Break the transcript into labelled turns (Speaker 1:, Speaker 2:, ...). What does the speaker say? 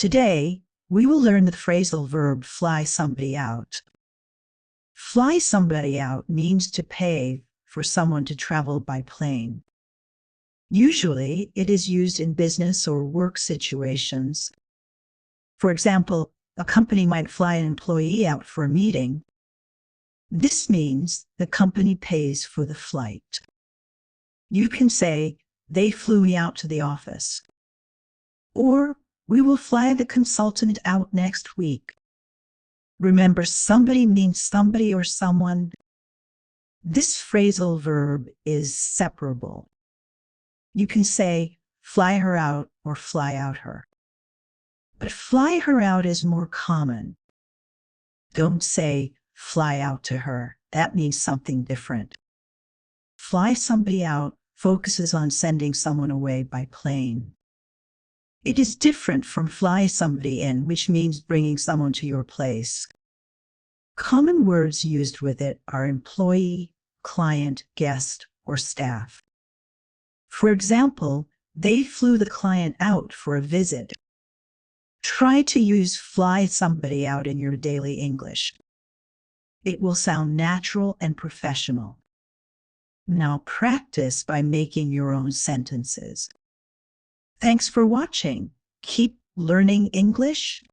Speaker 1: Today, we will learn the phrasal verb fly somebody out. Fly somebody out means to pay for someone to travel by plane. Usually, it is used in business or work situations. For example, a company might fly an employee out for a meeting. This means the company pays for the flight. You can say, "They flew me out to the office." Or, "We will fly the consultant out next week." Remember, somebody means somebody or someone. This phrasal verb is separable. You can say, "fly her out" or "fly out her." But "fly her out" is more common. Don't say, "fly out to her." That means something different. Fly somebody out focuses on sending someone away by plane. It is different from fly somebody in, which means bringing someone to your place. Common words used with it are employee, client, guest, or staff. For example, they flew the client out for a visit. Try to use fly somebody out in your daily English. It will sound natural and professional. Now practice by making your own sentences. Thanks for watching. Keep learning English.